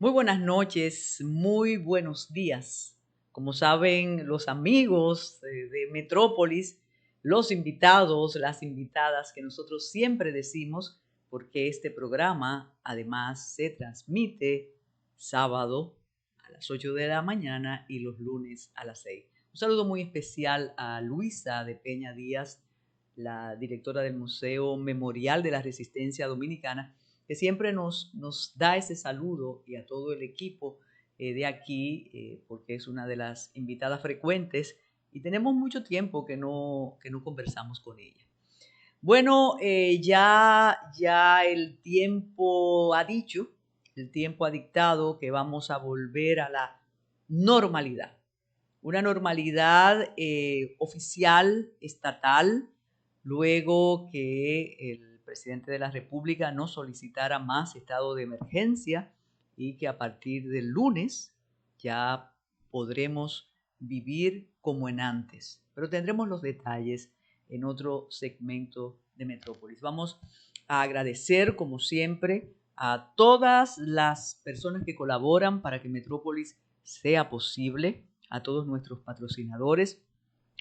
Muy buenas noches, muy buenos días. Como saben los amigos de Metrópolis, los invitados, las invitadas que nosotros siempre decimos, porque este programa además se transmite sábado a las 8 de la mañana y los lunes a las 6. Un saludo muy especial a Luisa de Peña Díaz, la directora del Museo Memorial de la Resistencia Dominicana, que siempre nos da ese saludo, y a todo el equipo de aquí, porque es una de las invitadas frecuentes y tenemos mucho tiempo que no conversamos con ella. Bueno, ya el tiempo ha dicho, el tiempo ha dictado que vamos a volver a la normalidad. Una normalidad oficial, estatal, luego que el presidente de la República no solicitara más estado de emergencia y que a partir del lunes ya podremos vivir como en antes. Pero tendremos los detalles en otro segmento de Metrópolis. Vamos a agradecer, como siempre, a todas las personas que colaboran para que Metrópolis sea posible, a todos nuestros patrocinadores,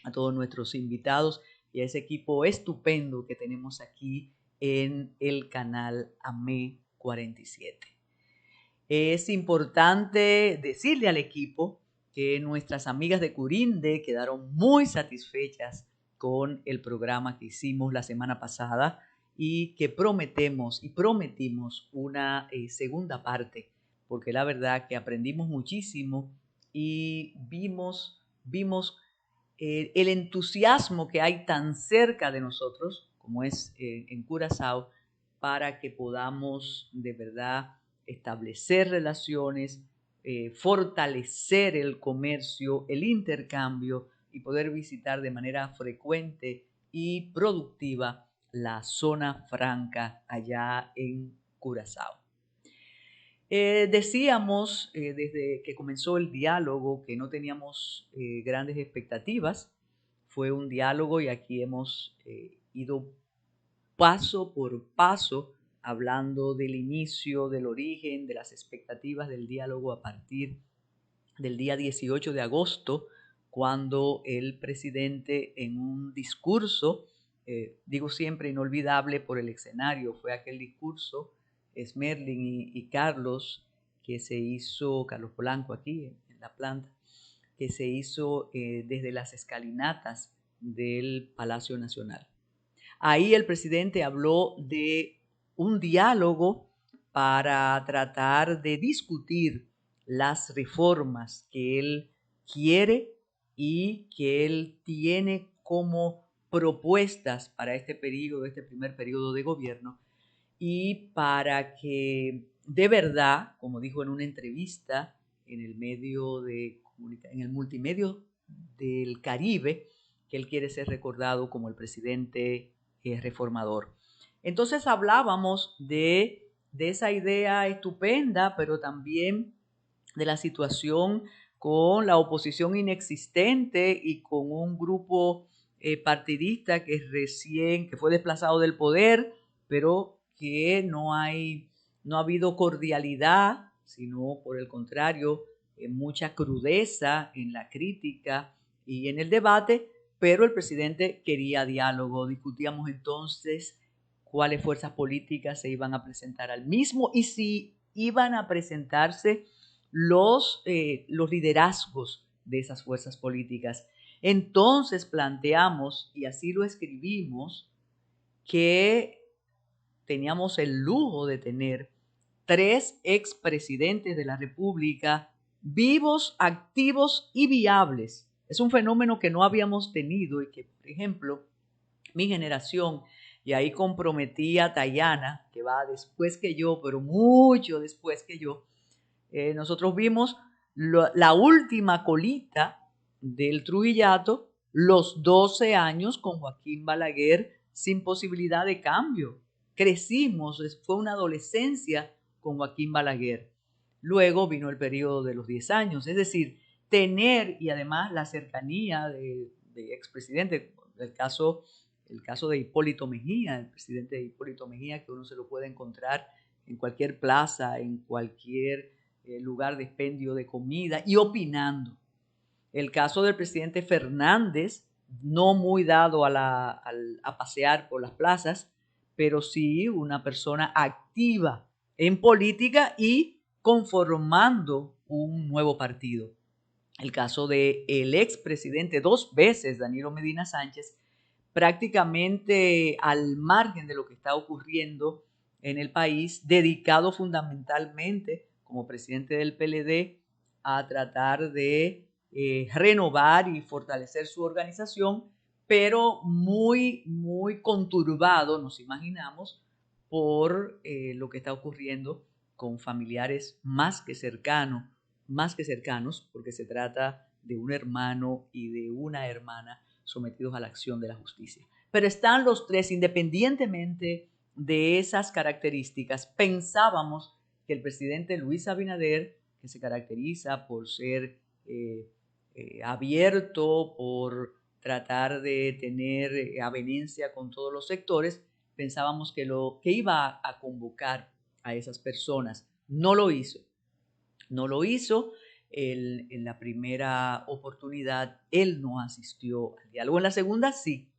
a todos nuestros invitados y a ese equipo estupendo que tenemos aquí en el canal AME 47. Es importante decirle al equipo que nuestras amigas de Curinde quedaron muy satisfechas con el programa que hicimos la semana pasada y que prometimos una segunda parte, porque la verdad que aprendimos muchísimo y vimos el entusiasmo que hay tan cerca de nosotros, como es en Curazao, para que podamos de verdad establecer relaciones, fortalecer el comercio, el intercambio y poder visitar de manera frecuente y productiva la zona franca allá en Curazao. Decíamos desde que comenzó el diálogo que no teníamos grandes expectativas. Fue un diálogo y aquí hemos ido paso por paso hablando del inicio, del origen, de las expectativas del diálogo a partir del día 18 de agosto, cuando el presidente en un discurso, digo siempre inolvidable por el escenario, fue aquel discurso, Smerling y Carlos, que se hizo, Carlos Polanco aquí en la planta, que se hizo desde las escalinatas del Palacio Nacional. Ahí el presidente habló de un diálogo para tratar de discutir las reformas que él quiere y que él tiene como propuestas para este periodo, este primer periodo de gobierno, y para que de verdad, como dijo en una entrevista en el medio en el multimedio del Caribe, que él quiere ser recordado como el presidente reformador. Entonces hablábamos de esa idea estupenda, pero también de la situación con la oposición inexistente y con un grupo partidista que fue desplazado del poder, pero que no ha habido cordialidad, sino por el contrario, mucha crudeza en la crítica y en el debate, pero el presidente quería diálogo. Discutíamos entonces cuáles fuerzas políticas se iban a presentar al mismo y si iban a presentarse los liderazgos de esas fuerzas políticas. Entonces planteamos, y así lo escribimos, que teníamos el lujo de tener 3 expresidentes de la República vivos, activos y viables. Es un fenómeno que no habíamos tenido y que, por ejemplo, mi generación, y ahí comprometí a Tayana, que va después que yo, pero mucho después que yo, nosotros vimos la última colita del Trujillato, los 12 años con Joaquín Balaguer sin posibilidad de cambio. Crecimos, fue una adolescencia con Joaquín Balaguer. Luego vino el periodo de los 10 años, es decir, tener y además la cercanía de expresidente, el caso de Hipólito Mejía, el presidente de Hipólito Mejía, que uno se lo puede encontrar en cualquier plaza, en cualquier lugar de expendio de comida y opinando. El caso del presidente Fernández, no muy dado a pasear por las plazas, pero sí una persona activa en política y conformando un nuevo partido. El caso del expresidente 2 veces, Danilo Medina Sánchez, prácticamente al margen de lo que está ocurriendo en el país, dedicado fundamentalmente como presidente del PLD a tratar de renovar y fortalecer su organización, pero muy, muy conturbado, nos imaginamos, por lo que está ocurriendo con familiares más que cercanos, porque se trata de un hermano y de una hermana sometidos a la acción de la justicia. Pero están los tres, independientemente de esas características. Pensábamos que el presidente Luis Abinader, que se caracteriza por ser abierto, por tratar de tener avenencia con todos los sectores, pensábamos que iba a convocar a esas personas. No lo hizo. No lo hizo. En la primera oportunidad él no asistió al diálogo. En la segunda sí.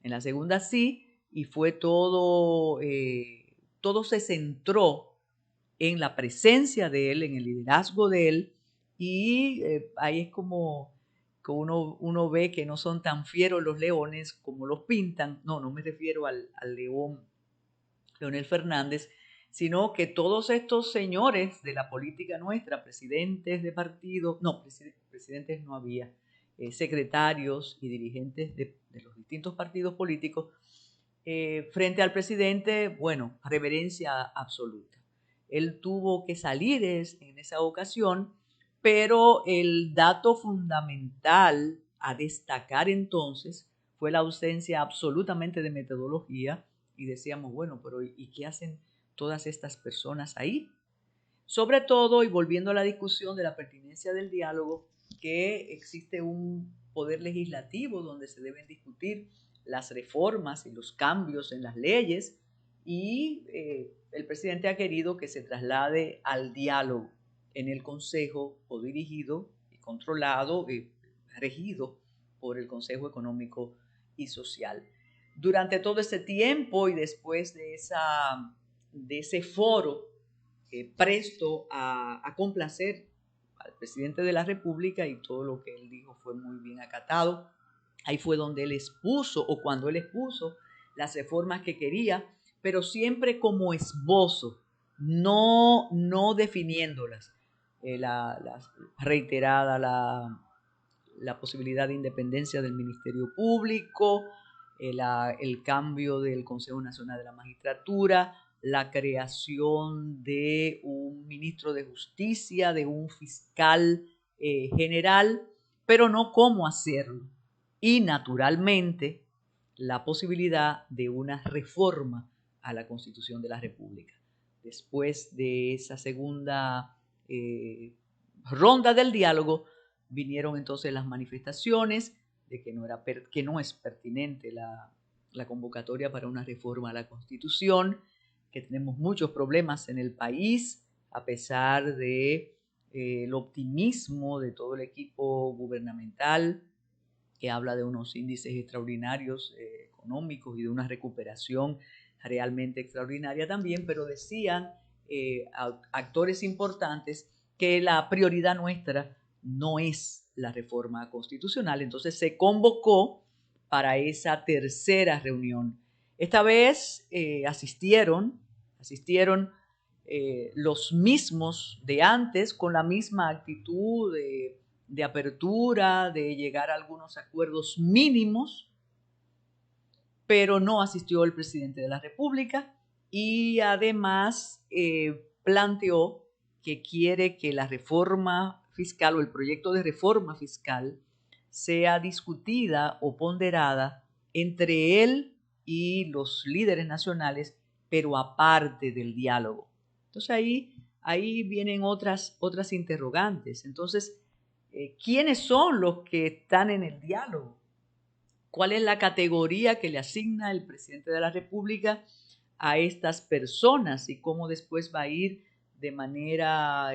En la segunda sí. Y fue todo se centró en la presencia de él, en el liderazgo de él. Y ahí es como que uno ve que no son tan fieros los leones como los pintan. No me refiero al león Leonel Fernández, sino que todos estos señores de la política nuestra, presidentes de partidos, presidentes no había, secretarios y dirigentes de los distintos partidos políticos, frente al presidente, bueno, reverencia absoluta. Él tuvo que salir en esa ocasión, pero el dato fundamental a destacar entonces fue la ausencia absolutamente de metodología. Y decíamos, bueno, pero ¿y qué hacen todas estas personas ahí? Sobre todo, y volviendo a la discusión de la pertinencia del diálogo, que existe un poder legislativo donde se deben discutir las reformas y los cambios en las leyes, y el presidente ha querido que se traslade al diálogo en el Consejo, o dirigido y controlado, regido por el Consejo Económico y Social. Durante todo ese tiempo y después de ese foro presto a complacer al presidente de la República, y todo lo que él dijo fue muy bien acatado, ahí fue donde él expuso, o cuando él expuso las reformas que quería, pero siempre como esbozo, no definiéndolas. Reiterada la posibilidad de independencia del Ministerio Público, el cambio del Consejo Nacional de la Magistratura, la creación de un ministro de Justicia, de un fiscal general, pero no cómo hacerlo. Y naturalmente la posibilidad de una reforma a la Constitución de la República. Después de esa segunda ronda del diálogo, vinieron entonces las manifestaciones de que no es pertinente la convocatoria para una reforma a la Constitución, que tenemos muchos problemas en el país, a pesar de el optimismo de todo el equipo gubernamental, que habla de unos índices extraordinarios económicos y de una recuperación realmente extraordinaria también, pero decían actores importantes que la prioridad nuestra no es la reforma constitucional. Entonces se convocó para esa tercera reunión. Esta vez asistieron los mismos de antes, con la misma actitud de apertura, de llegar a algunos acuerdos mínimos, pero no asistió el presidente de la República, y además planteó que quiere que la reforma fiscal, o el proyecto de reforma fiscal, sea discutida o ponderada entre él y los líderes nacionales, pero aparte del diálogo. Entonces ahí vienen otras interrogantes. Entonces, ¿quiénes son los que están en el diálogo? ¿Cuál es la categoría que le asigna el presidente de la República a estas personas, y cómo después va a ir de manera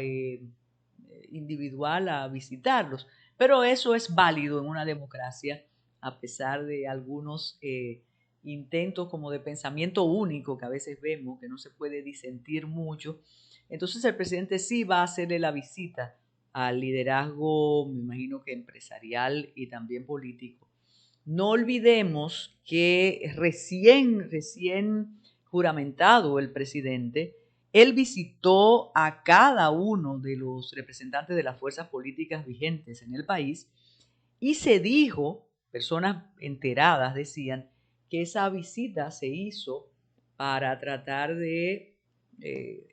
individual a visitarlos. Pero eso es válido en una democracia, a pesar de algunos intentos como de pensamiento único que a veces vemos, que no se puede disentir mucho. Entonces el presidente sí va a hacerle la visita al liderazgo, me imagino que empresarial y también político. No olvidemos que recién juramentado el presidente, él visitó a cada uno de los representantes de las fuerzas políticas vigentes en el país y se dijo, personas enteradas decían, que esa visita se hizo para tratar de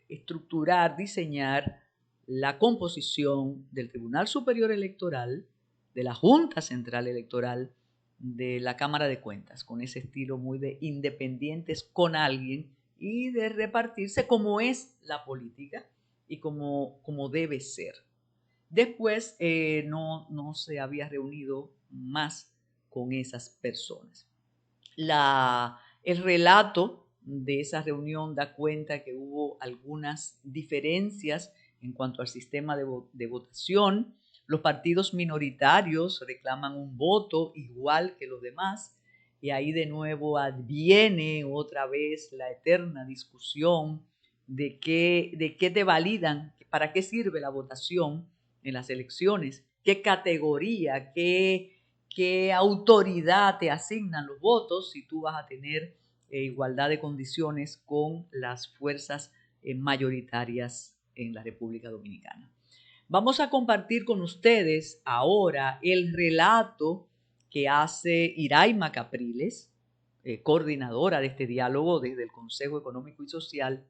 estructurar, diseñar la composición del Tribunal Superior Electoral, de la Junta Central Electoral, de la Cámara de Cuentas, con ese estilo muy de independientes con alguien y de repartirse como es la política y como debe ser. Después no se había reunido más con esas personas. El relato de esa reunión da cuenta que hubo algunas diferencias en cuanto al sistema de votación. Los partidos minoritarios reclaman un voto igual que los demás y ahí de nuevo adviene otra vez la eterna discusión de qué te validan, para qué sirve la votación en las elecciones, qué categoría, qué autoridad te asignan los votos si tú vas a tener igualdad de condiciones con las fuerzas mayoritarias en la República Dominicana. Vamos a compartir con ustedes ahora el relato que hace Iraima Capriles, coordinadora de este diálogo desde el Consejo Económico y Social.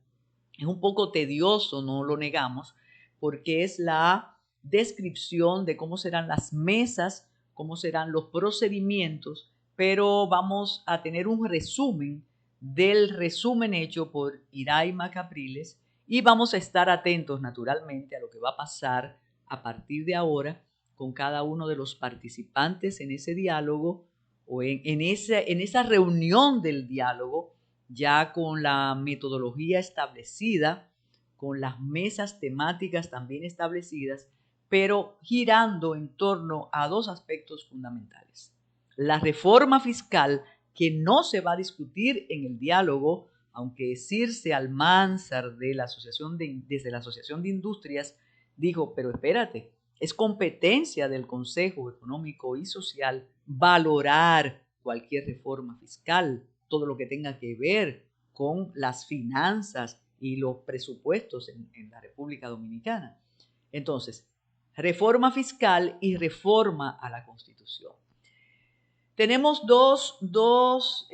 Es un poco tedioso, no lo negamos, porque es la descripción de cómo serán las mesas, cómo serán los procedimientos, pero vamos a tener un resumen del resumen hecho por Iraima Capriles y vamos a estar atentos naturalmente a lo que va a pasar a partir de ahora con cada uno de los participantes en ese diálogo o en esa reunión del diálogo, ya con la metodología establecida, con las mesas temáticas también establecidas, pero girando en torno a dos aspectos fundamentales. La reforma fiscal, que no se va a discutir en el diálogo, aunque Circe Almanzar desde la Asociación de Industrias dijo, pero espérate, es competencia del Consejo Económico y Social valorar cualquier reforma fiscal, todo lo que tenga que ver con las finanzas y los presupuestos en la República Dominicana. Entonces, reforma fiscal y reforma a la Constitución. Tenemos dos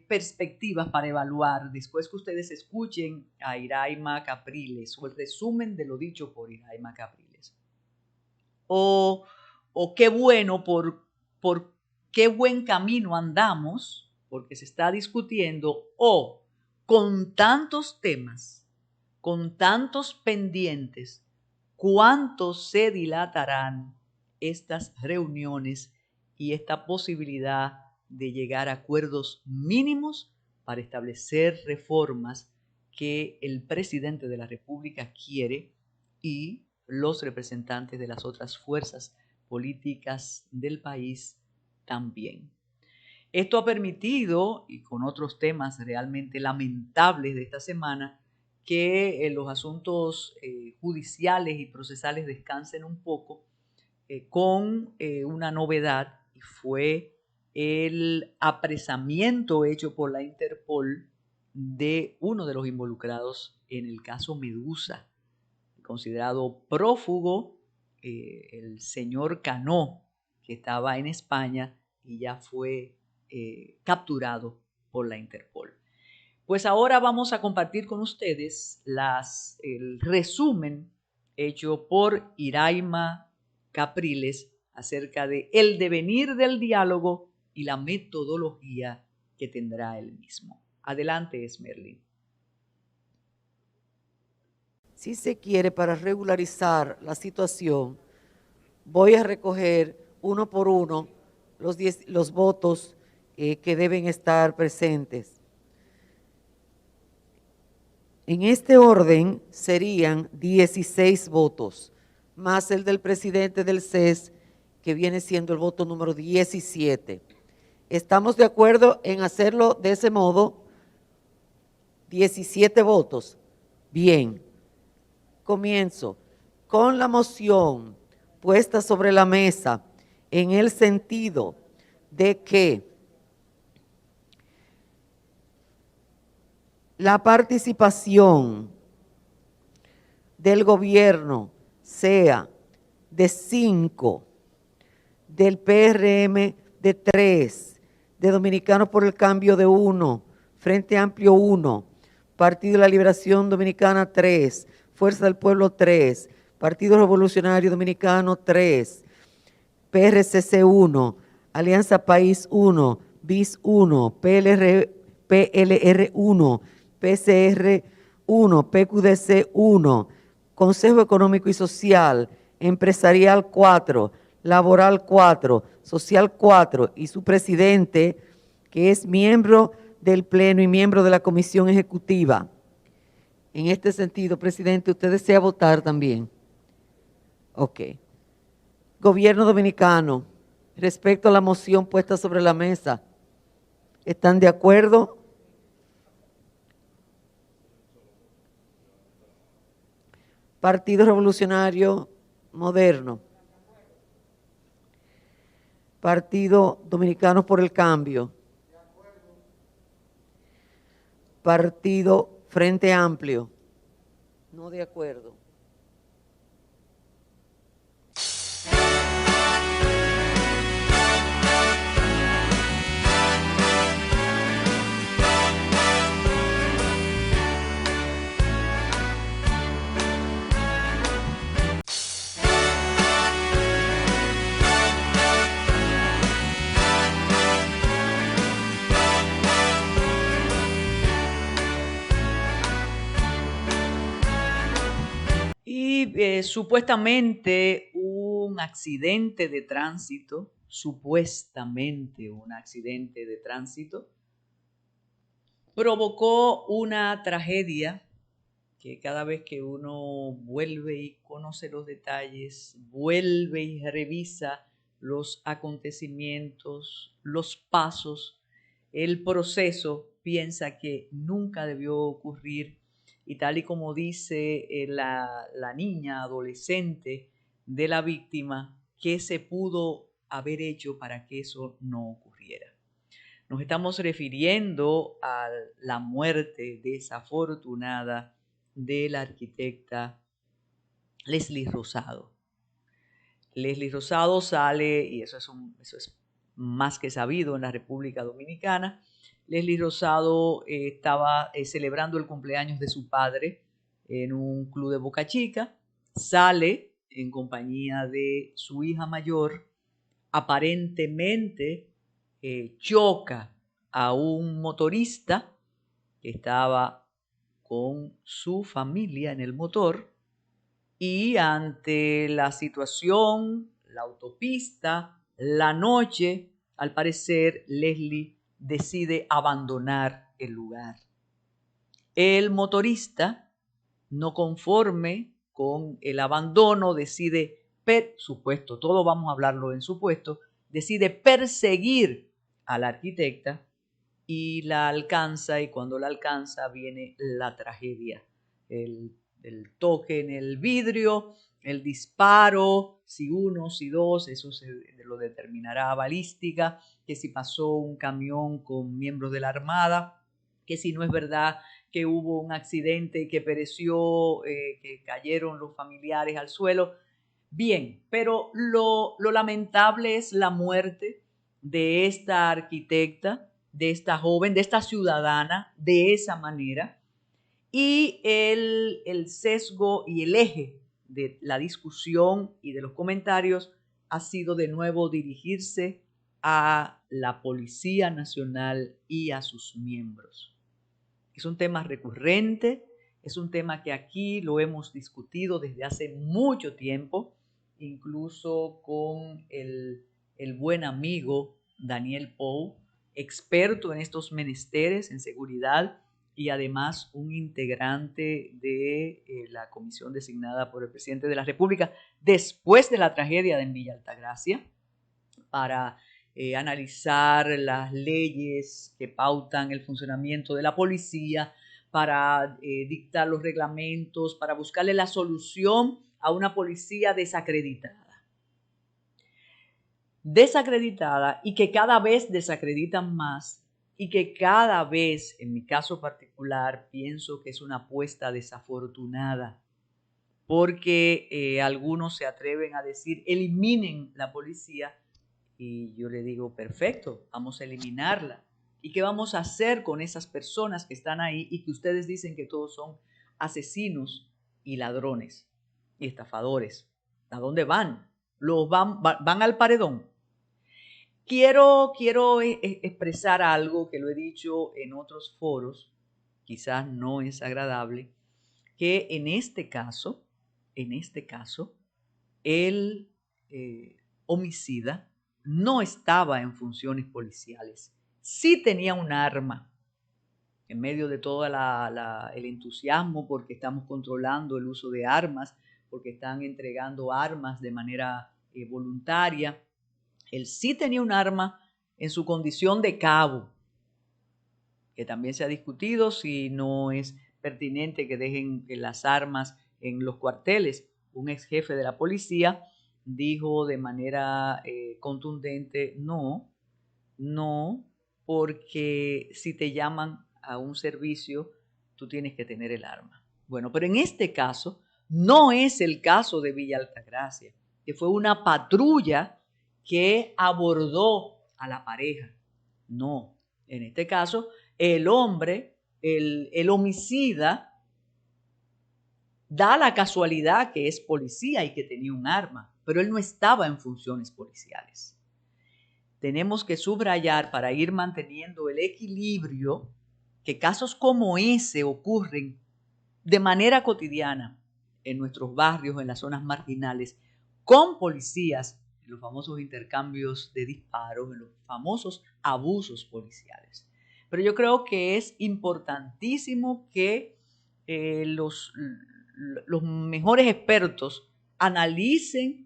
perspectivas para evaluar después que ustedes escuchen a Iraima Capriles o el resumen de lo dicho por Iraima Capriles. O qué bueno, por qué buen camino andamos, porque se está discutiendo, o con tantos temas, con tantos pendientes, cuánto se dilatarán estas reuniones y esta posibilidad de llegar a acuerdos mínimos para establecer reformas que el presidente de la República quiere y los representantes de las otras fuerzas políticas del país también. Esto ha permitido, y con otros temas realmente lamentables de esta semana, que los asuntos judiciales y procesales descansen un poco con una novedad, y fue el apresamiento hecho por la Interpol de uno de los involucrados en el caso Medusa, considerado prófugo, el señor Cano, que estaba en España y ya fue capturado por la Interpol. Pues ahora vamos a compartir con ustedes el resumen hecho por Iraima Capriles acerca de el devenir del diálogo y la metodología que tendrá el mismo. Adelante, Esmerlin. Si se quiere, para regularizar la situación, voy a recoger uno por uno los votos que deben estar presentes. En este orden serían 16 votos, más el del presidente del CES, que viene siendo el voto número 17. ¿Estamos de acuerdo en hacerlo de ese modo? 17 votos. Bien. Comienzo con la moción puesta sobre la mesa en el sentido de que la participación del gobierno sea de 5, del PRM de 3, de Dominicanos por el Cambio de 1, Frente Amplio 1, Partido de la Liberación Dominicana 3, Fuerza del Pueblo 3, Partido Revolucionario Dominicano 3, PRCC 1, Alianza País 1, BIS 1, PLR 1, PCR 1, PQDC 1, Consejo Económico y Social, Empresarial 4, Laboral 4, Social 4 y su presidente, que es miembro del Pleno y miembro de la Comisión Ejecutiva. En este sentido, presidente, ¿usted desea votar también? Ok. Gobierno dominicano, respecto a la moción puesta sobre la mesa, ¿están de acuerdo? Partido Revolucionario Moderno. Partido Dominicano por el Cambio. Partido Frente Amplio. No de acuerdo. Y supuestamente un accidente de tránsito, provocó una tragedia que cada vez que uno vuelve y conoce los detalles, vuelve y revisa los acontecimientos, los pasos, el proceso, piensa que nunca debió ocurrir. Y tal y como dice la niña adolescente de la víctima, ¿qué se pudo haber hecho para que eso no ocurriera? Nos estamos refiriendo a la muerte desafortunada de la arquitecta Leslie Rosado. Leslie Rosado sale, y eso es más que sabido en la República Dominicana. Leslie Rosado estaba celebrando el cumpleaños de su padre en un club de Boca Chica, sale en compañía de su hija mayor, aparentemente choca a un motorista que estaba con su familia en el motor, y ante la situación, la autopista, la noche, al parecer Leslie decide abandonar el lugar. El motorista, no conforme con el abandono, decide, supuesto, todo vamos a hablarlo en supuesto, decide perseguir a la arquitecta y la alcanza, y cuando la alcanza viene la tragedia. El toque en el vidrio, el disparo, si uno, si dos, eso lo determinará balística, que si pasó un camión con miembros de la Armada, que si no es verdad que hubo un accidente y que pereció, que cayeron los familiares al suelo. Bien, pero lo lamentable es la muerte de esta arquitecta, de esta joven, de esta ciudadana, de esa manera. Y el sesgo y el eje de la discusión y de los comentarios ha sido de nuevo dirigirse a la Policía Nacional y a sus miembros. Es un tema recurrente, es un tema que aquí lo hemos discutido desde hace mucho tiempo, incluso con el buen amigo Daniel Pou, experto en estos menesteres, en seguridad, y además un integrante de la comisión designada por el presidente de la República después de la tragedia de Villa Altagracia para analizar las leyes que pautan el funcionamiento de la policía, para dictar los reglamentos, para buscarle la solución a una policía desacreditada. Desacreditada y que cada vez desacreditan más y que cada vez, en mi caso particular, pienso que es una apuesta desafortunada porque algunos se atreven a decir eliminen la policía y yo le digo perfecto, vamos a eliminarla. ¿Y qué vamos a hacer con esas personas que están ahí y que ustedes dicen que todos son asesinos y ladrones y estafadores? ¿A dónde van? ¿Van al paredón? Quiero expresar algo que lo he dicho en otros foros, quizás no es agradable, que en este caso, el homicida no estaba en funciones policiales. Sí tenía un arma. En medio de todo el entusiasmo porque estamos controlando el uso de armas, porque están entregando armas de manera voluntaria. Él sí tenía un arma en su condición de cabo, que también se ha discutido si no es pertinente que dejen las armas en los cuarteles. Un ex jefe de la policía dijo de manera contundente, no, porque si te llaman a un servicio, tú tienes que tener el arma. Bueno, pero en este caso no es el caso de Villa Altagracia, que fue una patrulla que abordó a la pareja. No, en este caso, el hombre, el homicida, da la casualidad que es policía y que tenía un arma, pero él no estaba en funciones policiales. Tenemos que subrayar para ir manteniendo el equilibrio que casos como ese ocurren de manera cotidiana en nuestros barrios, en las zonas marginales, con policías, en los famosos intercambios de disparos, en los famosos abusos policiales. Pero yo creo que es importantísimo que los mejores expertos analicen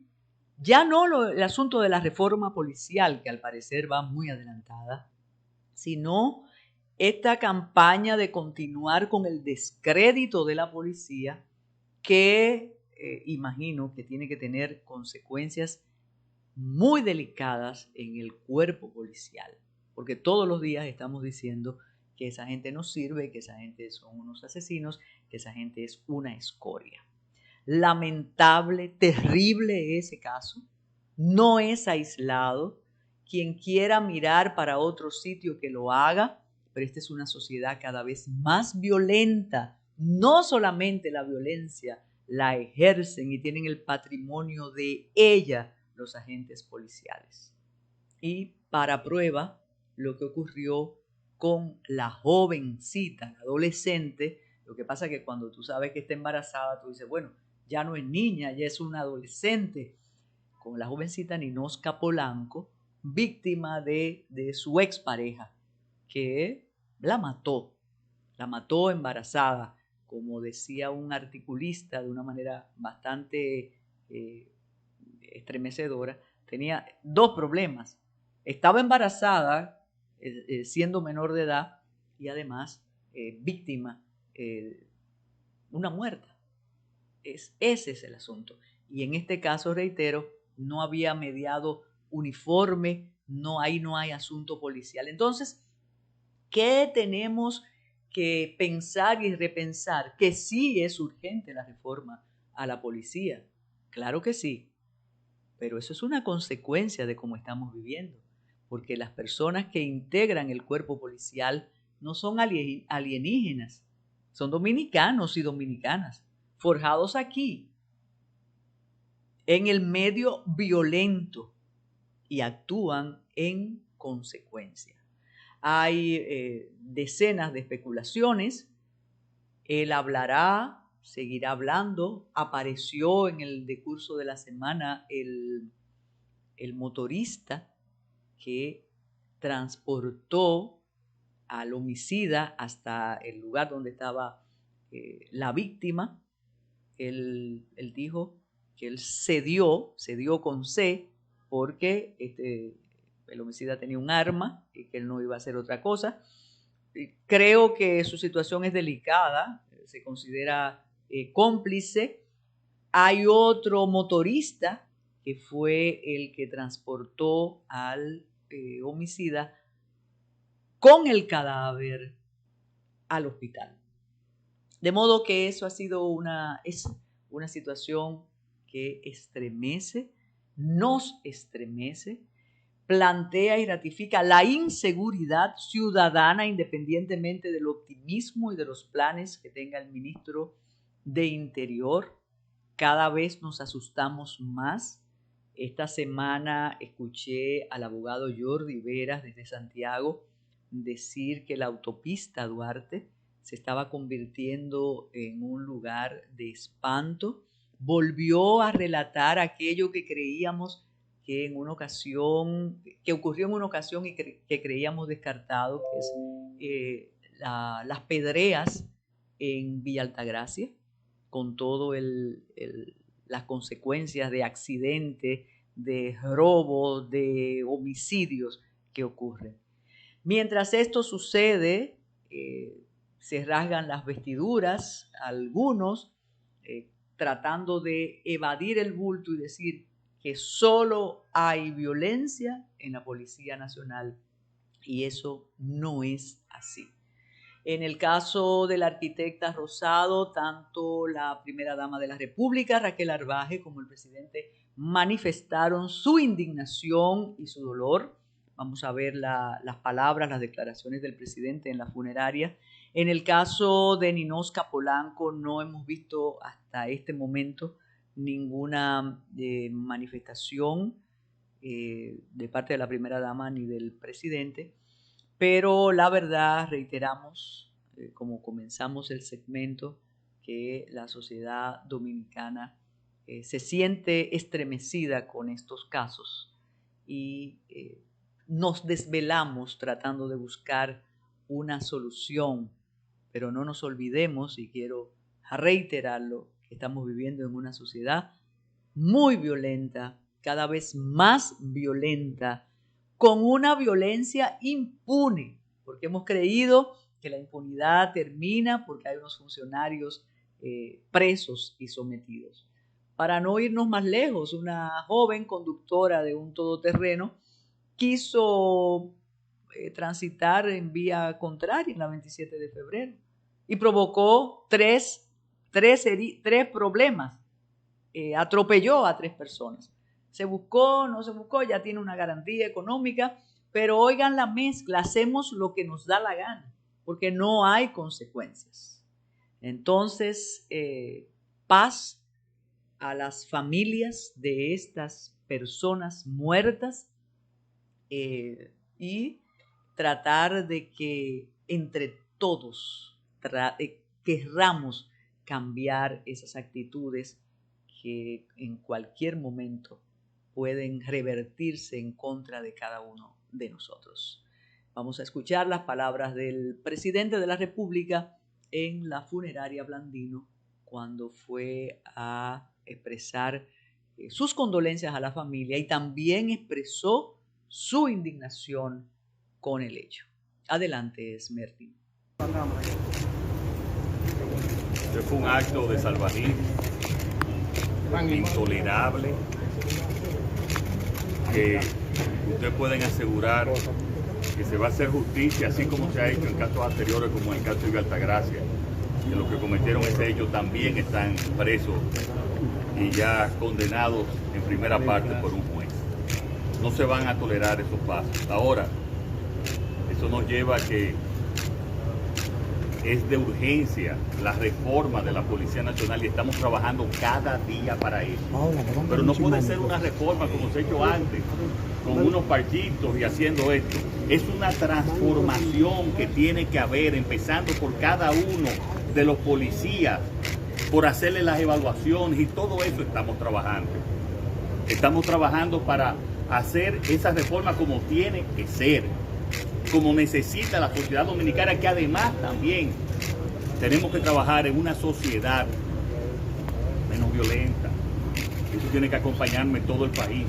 ya no el asunto de la reforma policial, que al parecer va muy adelantada, sino esta campaña de continuar con el descrédito de la policía que imagino que tiene que tener consecuencias muy delicadas en el cuerpo policial, porque todos los días estamos diciendo que esa gente no sirve, que esa gente son unos asesinos, que esa gente es una escoria. Lamentable, terrible ese caso, no es aislado. Quien quiera mirar para otro sitio que lo haga, pero esta es una sociedad cada vez más violenta. No solamente la violencia la ejercen y tienen el patrimonio de ella los agentes policiales. Y para prueba, lo que ocurrió con la jovencita, la adolescente, lo que pasa es que cuando tú sabes que está embarazada, tú dices, bueno, ya no es niña, ya es una adolescente, con la jovencita Ninosca Polanco, víctima de su expareja, que la mató embarazada, como decía un articulista de una manera bastante estremecedora. Tenía dos problemas. Estaba embarazada, siendo menor de edad, y además víctima, una muerta. Ese es el asunto. Y en este caso, reitero, no había mediado uniforme, ahí no hay asunto policial. Entonces, ¿qué tenemos que pensar y repensar? Que sí es urgente la reforma a la policía. Claro que sí, pero eso es una consecuencia de cómo estamos viviendo, porque las personas que integran el cuerpo policial no son alienígenas, son dominicanos y dominicanas, forjados aquí, en el medio violento, y actúan en consecuencia. Hay decenas de especulaciones. Él hablará, seguirá hablando. Apareció en el decurso de la semana el motorista que transportó al homicida hasta el lugar donde estaba la víctima. Él dijo que él cedió con C, porque el homicida tenía un arma y que él no iba a hacer otra cosa. Creo que su situación es delicada, se considera cómplice. Hay otro motorista que fue el que transportó al homicida con el cadáver al hospital. De modo que eso ha sido es una situación que estremece, nos estremece, plantea y ratifica la inseguridad ciudadana, independientemente del optimismo y de los planes que tenga el ministro de Interior. Cada vez nos asustamos más. Esta semana escuché al abogado Jordi Veras desde Santiago decir que la autopista Duarte se estaba convirtiendo en un lugar de espanto. Volvió a relatar aquello que creíamos que ocurrió en una ocasión y que creíamos descartado, que es las pedreas en Villa Altagracia, con todo las consecuencias de accidentes, de robos, de homicidios que ocurren. Mientras esto sucede, se rasgan las vestiduras algunos, tratando de evadir el bulto y decir que solo hay violencia en la Policía Nacional, y eso no es así. En el caso de la arquitecta Rosado, tanto la primera dama de la República, Raquel Arbaje, como el presidente manifestaron su indignación y su dolor. Vamos a ver las palabras, las declaraciones del presidente en la funeraria. En el caso de Ninosca Polanco, no hemos visto hasta este momento ninguna manifestación de parte de la primera dama ni del presidente, pero la verdad, reiteramos, como comenzamos el segmento, que la sociedad dominicana se siente estremecida con estos casos y nos desvelamos tratando de buscar una solución, pero no nos olvidemos, y quiero reiterarlo, que estamos viviendo en una sociedad muy violenta, cada vez más violenta, con una violencia impune, porque hemos creído que la impunidad termina porque hay unos funcionarios presos y sometidos. Para no irnos más lejos, una joven conductora de un todoterreno quiso transitar en vía contraria en la 27 de febrero y provocó tres problemas. Atropelló a 3 personas. Se buscó, no se buscó, ya tiene una garantía económica, pero oigan la mezcla, hacemos lo que nos da la gana, porque no hay consecuencias. Entonces, paz a las familias de estas personas muertas, y tratar de que entre todos querramos cambiar esas actitudes que en cualquier momento pueden revertirse en contra de cada uno de nosotros. Vamos a escuchar las palabras del presidente de la República en la funeraria Blandino cuando fue a expresar sus condolencias a la familia y también expresó su indignación con el hecho. Adelante, Esmertin. Fue un acto de salvajismo intolerable, que ustedes pueden asegurar que se va a hacer justicia, así como se ha hecho en casos anteriores, como en el caso de Altagracia, que los que cometieron ese hecho también están presos y ya condenados en primera parte por un juez. No se van a tolerar esos pasos. Ahora, eso nos lleva a que es de urgencia la reforma de la Policía Nacional y estamos trabajando cada día para eso. Pero no puede ser una reforma como se ha hecho antes, con unos parchitos y haciendo esto. Es una transformación que tiene que haber, empezando por cada uno de los policías, por hacerle las evaluaciones y todo eso estamos trabajando. Estamos trabajando para hacer esa reforma como tiene que ser. como necesita la sociedad dominicana, que además también tenemos que trabajar en una sociedad menos violenta. Eso tiene que acompañarme todo el país.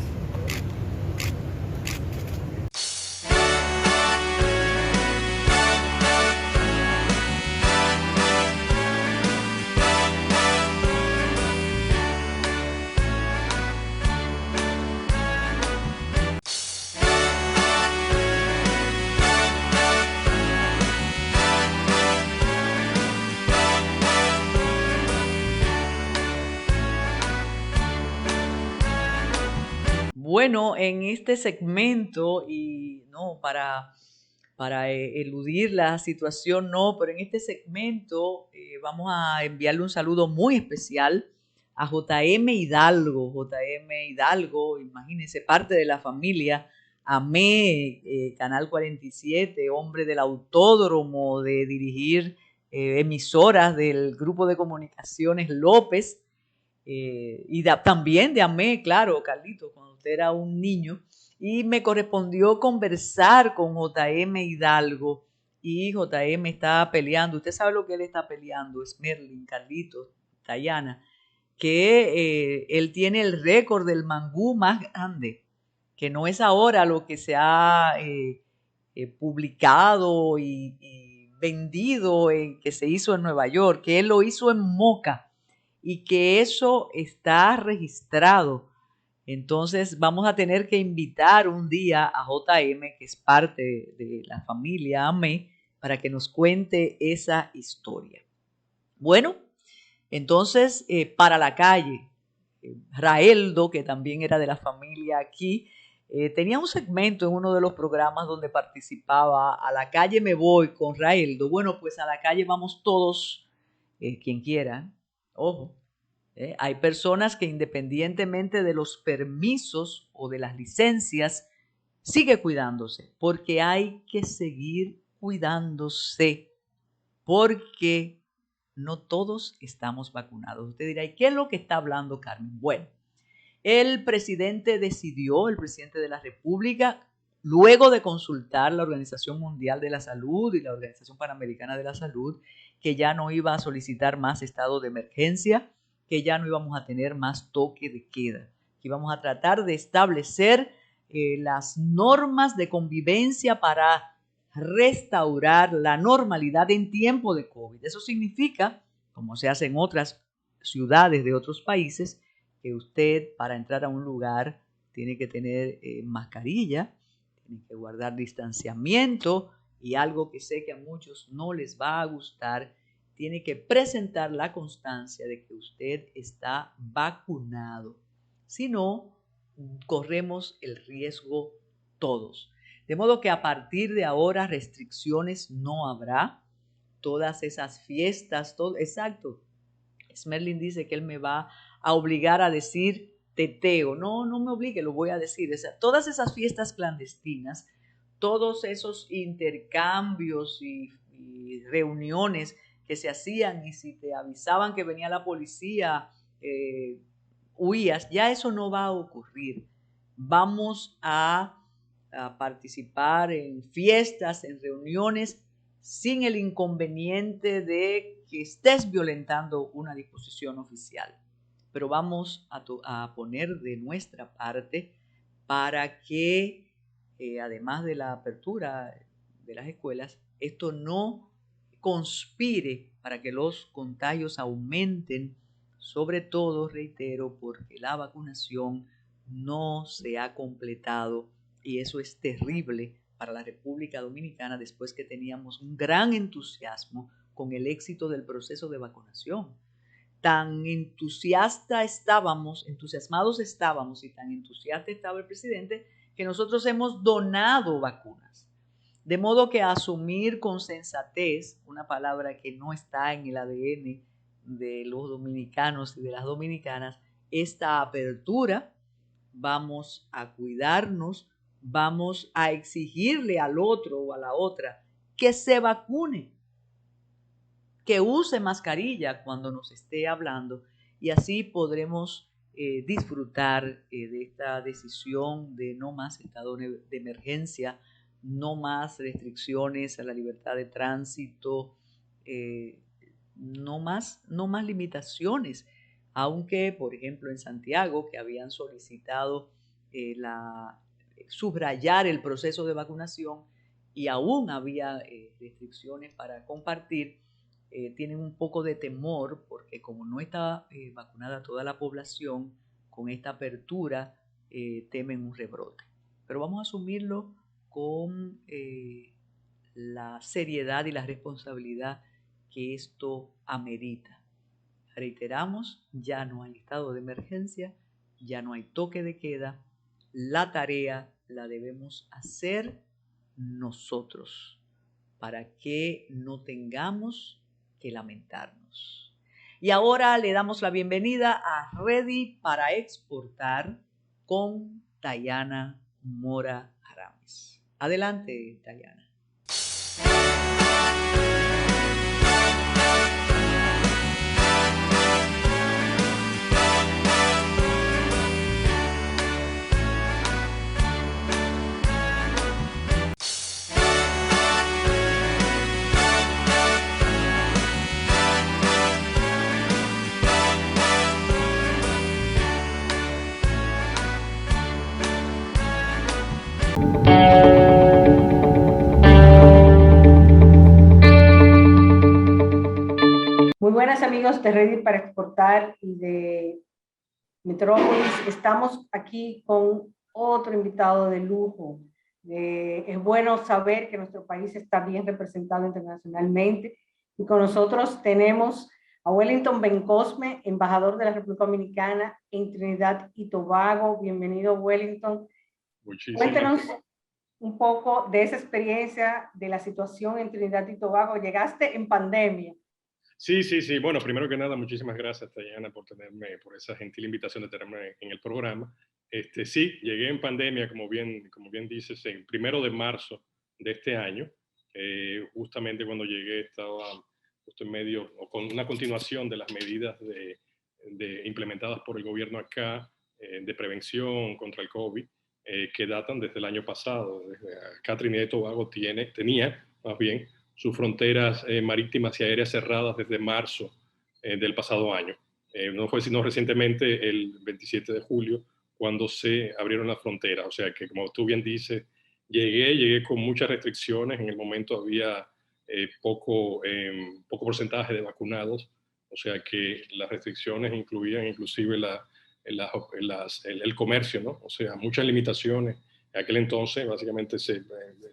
Bueno, en este segmento, y no para eludir la situación, no, pero en este segmento vamos a enviarle un saludo muy especial a JM Hidalgo. JM Hidalgo, imagínense, parte de la familia AME, Canal 47, hombre del autódromo, de dirigir emisoras del grupo de comunicaciones López. Y también de AME, claro, Carlito, cuando usted era un niño, y me correspondió conversar con JM Hidalgo, y JM está peleando, usted sabe lo que él está peleando, es Merlin, Carlito, Dayana, que él tiene el récord del mangú más grande, que no es ahora lo que se ha publicado y vendido, que se hizo en Nueva York, que él lo hizo en Moca, y que eso está registrado. Entonces vamos a tener que invitar un día a JM, que es parte de la familia AME, para que nos cuente esa historia. Bueno, entonces para la calle, Raeldo, que también era de la familia aquí, tenía un segmento en uno de los programas donde participaba. A la calle me voy con Raeldo. Bueno, pues a la calle vamos todos, quien quiera. Ojo, hay personas que independientemente de los permisos o de las licencias, sigue cuidándose, porque hay que seguir cuidándose, porque no todos estamos vacunados. Usted dirá, ¿y qué es lo que está hablando Carmen? Bueno, el presidente de la República, luego de consultar la Organización Mundial de la Salud y la Organización Panamericana de la Salud, que ya no iba a solicitar más estado de emergencia, que ya no íbamos a tener más toque de queda, que íbamos a tratar de establecer las normas de convivencia para restaurar la normalidad en tiempo de COVID. Eso significa, como se hace en otras ciudades de otros países, que usted para entrar a un lugar tiene que tener mascarilla, tiene que guardar distanciamiento, y algo que sé que a muchos no les va a gustar, tiene que presentar la constancia de que usted está vacunado. Si no, corremos el riesgo todos. De modo que a partir de ahora restricciones no habrá. Todas esas fiestas, todo, exacto. Smerlin dice que él me va a obligar a decir teteo. No, no me obligue, lo voy a decir. O sea, todas esas fiestas clandestinas, todos esos intercambios y reuniones que se hacían, y si te avisaban que venía la policía, huías, ya eso no va a ocurrir. Vamos a participar en fiestas, en reuniones, sin el inconveniente de que estés violentando una disposición oficial. Pero vamos a poner de nuestra parte para que, además de la apertura de las escuelas, esto no conspire para que los contagios aumenten, sobre todo, reitero, porque la vacunación no se ha completado, y eso es terrible para la República Dominicana después que teníamos un gran entusiasmo con el éxito del proceso de vacunación. Tan entusiasmados estábamos y tan entusiasta estaba el presidente, que nosotros hemos donado vacunas. De modo que asumir con sensatez, una palabra que no está en el ADN de los dominicanos y de las dominicanas, esta apertura, vamos a cuidarnos, vamos a exigirle al otro o a la otra que se vacune, que use mascarilla cuando nos esté hablando, y así podremos disfrutar de esta decisión de no más estado de emergencia no más restricciones a la libertad de tránsito, no más limitaciones, aunque, por ejemplo, en Santiago, que habían solicitado subrayar el proceso de vacunación y aún había restricciones para compartir, tienen un poco de temor porque como no está vacunada toda la población, con esta apertura temen un rebrote. Pero vamos a asumirlo con la seriedad y la responsabilidad que esto amerita. Reiteramos, ya no hay estado de emergencia, ya no hay toque de queda, la tarea la debemos hacer nosotros para que no tengamos que lamentarnos. Y ahora le damos la bienvenida a Ready para Exportar con Dayana Mora Aramis. Adelante, Dayana. Muy buenas amigos de Ready para Exportar y de Metrópolis. Estamos aquí con otro invitado de lujo. Es bueno saber que nuestro país está bien representado internacionalmente y con nosotros tenemos a Wellington Bencosme, embajador de la República Dominicana en Trinidad y Tobago. Bienvenido, Wellington. Cuéntanos un poco de esa experiencia, de la situación en Trinidad y Tobago. Llegaste en pandemia. Sí. Bueno, primero que nada, muchísimas gracias, Dayana, por esa gentil invitación de tenerme en el programa. Sí, llegué en pandemia, como bien dices, el 1 de marzo de este año. Justamente cuando llegué estaba justo en medio, o con una continuación de las medidas implementadas por el gobierno acá, de prevención contra el COVID, que datan desde el año pasado. Desde acá Trinidad y Tobago tenía, más bien, sus fronteras marítimas y aéreas cerradas desde marzo del pasado año. No fue sino recientemente, el 27 de julio, cuando se abrieron las fronteras. O sea que, como tú bien dices, llegué con muchas restricciones. En el momento había poco porcentaje de vacunados. O sea que las restricciones incluían inclusive el comercio, ¿no? O sea, muchas limitaciones. En aquel entonces, básicamente,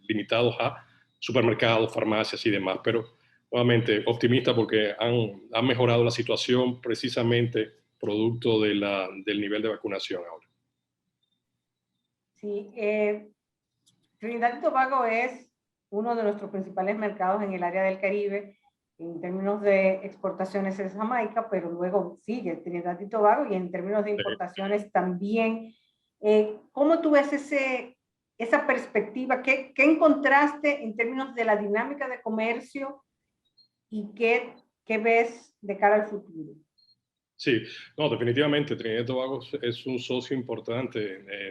limitados a supermercados, farmacias y demás, pero nuevamente optimista porque han mejorado la situación precisamente producto del nivel de vacunación ahora. Sí, Trinidad y Tobago es uno de nuestros principales mercados en el área del Caribe. En términos de exportaciones es Jamaica, pero luego sigue Trinidad y Tobago, y en términos de importaciones también. ¿Cómo tú ves esa perspectiva? ¿Qué encontraste en términos de la dinámica de comercio y qué ves de cara al futuro? Sí, no, definitivamente Trinidad y Tobago es un socio importante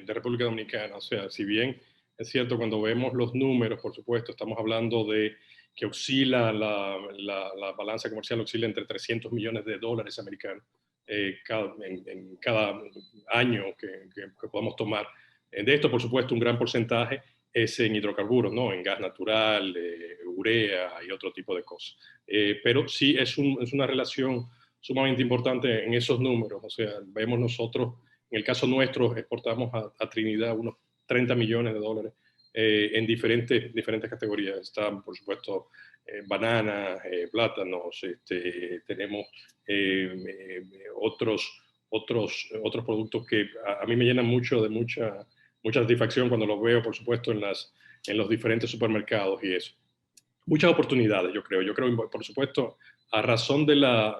de República Dominicana. O sea, si bien es cierto, cuando vemos los números, por supuesto, estamos hablando de que oscila la balanza comercial, oscila entre $300 millones americanos en cada año que podamos tomar. De esto, por supuesto, un gran porcentaje es en hidrocarburos, ¿no? En gas natural, urea y otro tipo de cosas. Pero sí es una relación sumamente importante en esos números. O sea, vemos nosotros, en el caso nuestro, exportamos a Trinidad unos $30 millones en diferentes categorías. Están, por supuesto, bananas, plátanos, tenemos otros productos que a mí me llenan mucho de mucha satisfacción cuando los veo, por supuesto, en los diferentes supermercados y eso. Muchas oportunidades, yo creo, por supuesto, a razón de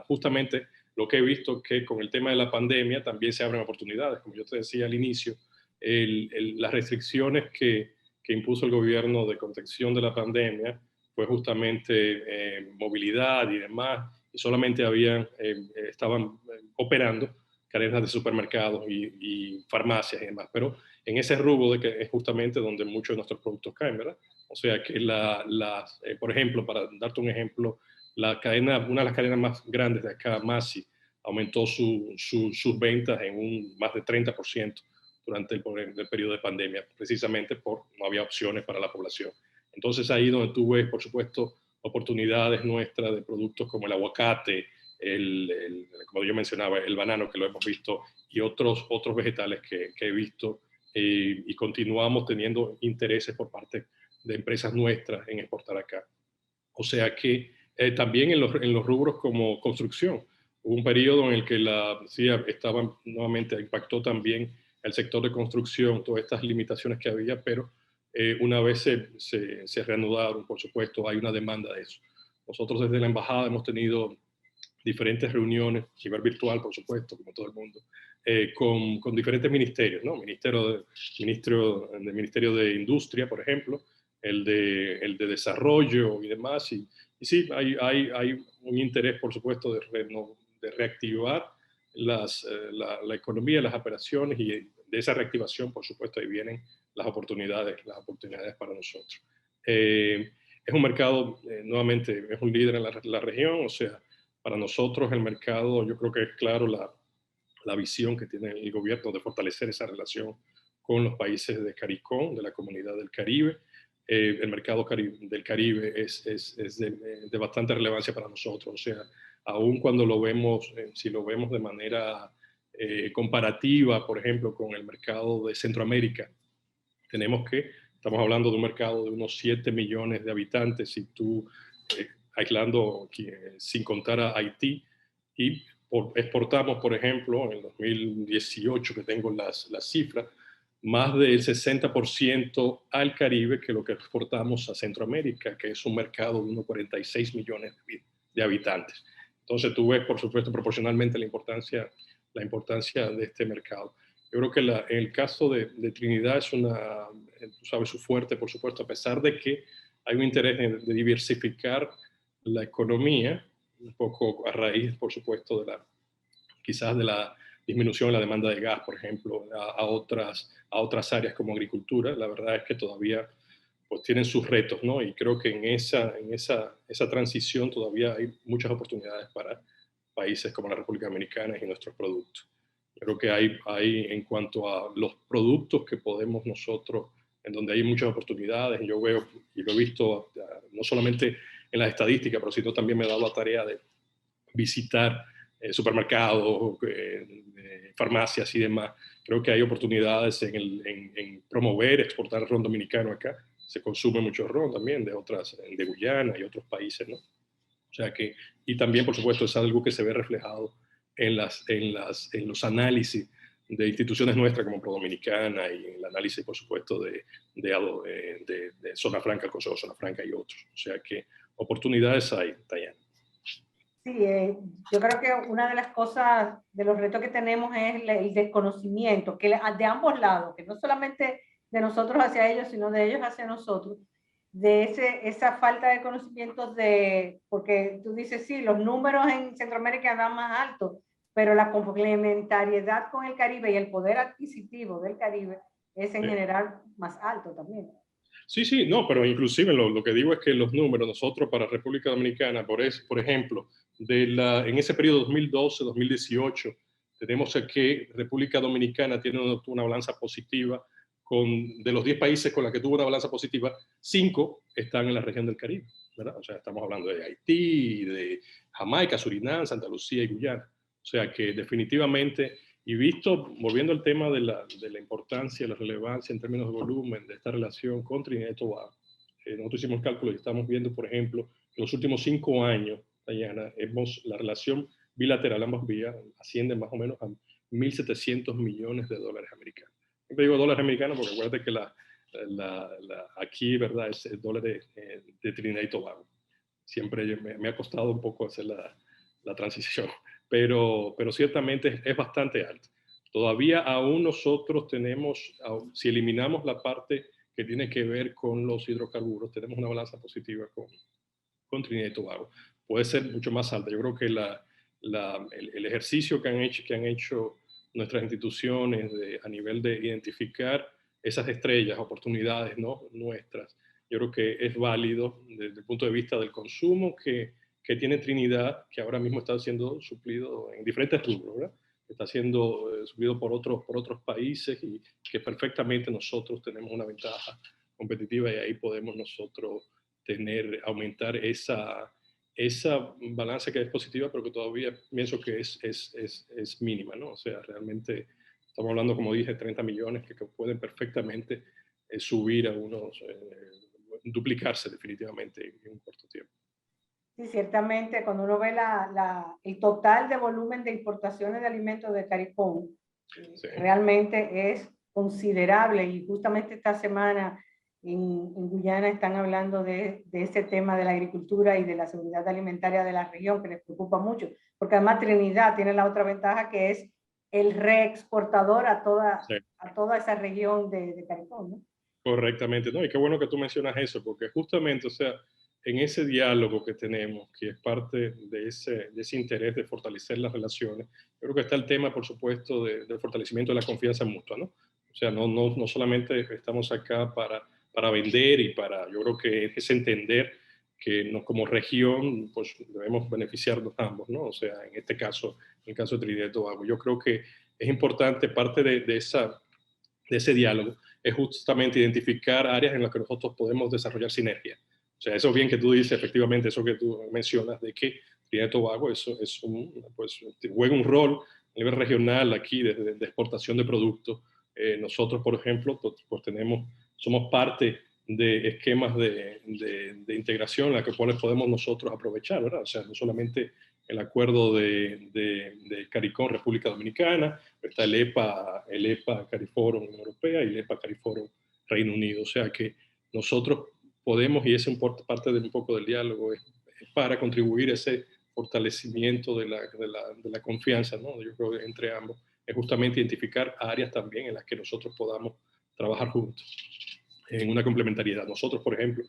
justamente lo que he visto, que con el tema de la pandemia también se abren oportunidades. Como yo te decía al inicio, las restricciones que impuso el gobierno de contención de la pandemia fue justamente movilidad y demás, y solamente estaban operando cadenas de supermercados y farmacias y demás. Pero en ese rubro de que es justamente donde muchos de nuestros productos caen, ¿verdad? O sea que, por ejemplo, para darte un ejemplo, una de las cadenas más grandes de acá, Massy, aumentó sus ventas en más de 30% durante el periodo de pandemia, precisamente porque no había opciones para la población. Entonces ahí donde tú ves, por supuesto, oportunidades nuestras de productos como el aguacate, como yo mencionaba, el banano, que lo hemos visto, y otros vegetales que he visto, y continuamos teniendo intereses por parte de empresas nuestras en exportar acá. O sea que también en los rubros como construcción, hubo un periodo en el que impactó también el sector de construcción, todas estas limitaciones que había, pero una vez se reanudaron, por supuesto, hay una demanda de eso. Nosotros desde la embajada hemos tenido diferentes reuniones, a nivel virtual, por supuesto, como todo el mundo, con diferentes ministerios, ¿no? Ministerio de Industria, por ejemplo, el de Desarrollo y demás. Y sí, hay un interés, por supuesto, de reactivar la economía, las operaciones, y de esa reactivación, por supuesto, ahí vienen las oportunidades para nosotros. Es un mercado, nuevamente, es un líder en la región, o sea, para nosotros el mercado, yo creo que es claro la visión que tiene el gobierno de fortalecer esa relación con los países de CARICOM, de la Comunidad del Caribe. El mercado del Caribe es de bastante relevancia para nosotros, o sea, aun cuando lo vemos, si lo vemos de manera comparativa, por ejemplo, con el mercado de Centroamérica, estamos hablando de un mercado de unos 7 millones de habitantes, si tú aislando sin contar a Haití, y exportamos, por ejemplo, en 2018, que tengo las cifras, más del 60% al Caribe que lo que exportamos a Centroamérica, que es un mercado de unos 46 millones de habitantes. Entonces tú ves, por supuesto, proporcionalmente la importancia de este mercado. Yo creo que en el caso de Trinidad tú sabes, su fuerte, por supuesto, a pesar de que hay un interés de diversificar la economía, un poco a raíz, por supuesto, quizás de la disminución en la demanda de gas, por ejemplo, a otras áreas como agricultura. La verdad es que todavía pues tienen sus retos, ¿no? Y creo que en esa transición todavía hay muchas oportunidades para países como la República Dominicana y nuestros productos. Creo que hay en cuanto a los productos que podemos nosotros, en donde hay muchas oportunidades, yo veo y lo he visto no solamente en las estadísticas, pero sino también me he dado la tarea de visitar supermercados, farmacias y demás. Creo que hay oportunidades en promover, exportar ron dominicano acá. Se consume mucho ron también de Guyana y otros países, ¿no? O sea que, y también, por supuesto, es algo que se ve reflejado en los análisis de instituciones nuestras como ProDominicana, y en el análisis, por supuesto, de Zona Franca, el Consejo de Zona Franca y otros. O sea que oportunidades hay, Dayana. Sí, yo creo que una de las cosas, de los retos que tenemos es el desconocimiento, que de ambos lados, que no solamente de nosotros hacia ellos, sino de ellos hacia nosotros, de esa falta de conocimientos porque tú dices, sí, los números en Centroamérica van más altos, pero la complementariedad con el Caribe y el poder adquisitivo del Caribe es en general más alto también. Sí, no, pero inclusive lo que digo es que los números, nosotros para República Dominicana, por ejemplo, en ese periodo 2012-2018, tenemos que República Dominicana tiene una balanza positiva, de los 10 países con los que tuvo una balanza positiva, 5 están en la región del Caribe, ¿verdad? O sea, estamos hablando de Haití, de Jamaica, Surinam, Santa Lucía y Guyana. O sea que definitivamente, y volviendo al tema de la importancia, la relevancia en términos de volumen de esta relación con Trinidad y Tobago, nosotros hicimos cálculos y estamos viendo, por ejemplo, en los últimos 5 años, Dayana, la relación bilateral, ambas vías, asciende más o menos a 1.700 millones de dólares americanos. Siempre digo dólares americanos porque acuérdate que aquí, ¿verdad?, es el dólar de Trinidad y Tobago. Siempre me ha costado un poco hacer la transición, pero ciertamente es bastante alto. Todavía aún nosotros si eliminamos la parte que tiene que ver con los hidrocarburos, tenemos una balanza positiva con Trinidad y Tobago. Puede ser mucho más alta. Yo creo que el ejercicio que han hecho nuestras instituciones a nivel de identificar esas estrellas, oportunidades, ¿no?, nuestras. Yo creo que es válido desde el punto de vista del consumo que tiene Trinidad, que ahora mismo está siendo suplido en diferentes rubros, ¿verdad? Está siendo suplido por otros países y que perfectamente nosotros tenemos una ventaja competitiva y ahí podemos nosotros aumentar esa balanza que es positiva, pero que todavía pienso que es mínima, ¿no? O sea, realmente estamos hablando, como dije, 30 millones que pueden perfectamente subir a duplicarse definitivamente en un corto tiempo. Sí, ciertamente, cuando uno ve el total de volumen de importaciones de alimentos de CARICOM, Sí. realmente es considerable, y justamente esta semana en Guyana están hablando de ese tema de la agricultura y de la seguridad alimentaria de la región, que les preocupa mucho, porque además Trinidad tiene la otra ventaja, que es el reexportador a toda esa región de CARICOM, ¿no? Correctamente, ¿no? Y qué bueno que tú mencionas eso, porque justamente, o sea, en ese diálogo que tenemos, que es parte de ese interés de fortalecer las relaciones, yo creo que está el tema, por supuesto, del fortalecimiento de la confianza mutua, ¿no? O sea, no solamente estamos acá para vender yo creo que es entender que como región, pues debemos beneficiarnos ambos, ¿no? O sea, en este caso, en el caso de Trinidad y Tobago, yo creo que es importante, parte de ese diálogo, es justamente identificar áreas en las que nosotros podemos desarrollar sinergia. O sea, eso bien que tú dices, efectivamente, eso que tú mencionas, de que Trinidad y Tobago pues, juega un rol a nivel regional aquí de exportación de productos. Nosotros, por ejemplo, pues somos parte de esquemas de integración en la que podemos nosotros aprovechar, ¿verdad? O sea, no solamente el acuerdo de CARICOM, República Dominicana, está el EPA CARIFORUM Unión Europea y el EPA CARIFORUM Reino Unido. O sea que nosotros podemos, y es parte de un poco del diálogo, es para contribuir a ese fortalecimiento de la confianza, ¿no? Yo creo que entre ambos, es justamente identificar áreas también en las que nosotros podamos trabajar juntos en una complementariedad. Nosotros, por ejemplo,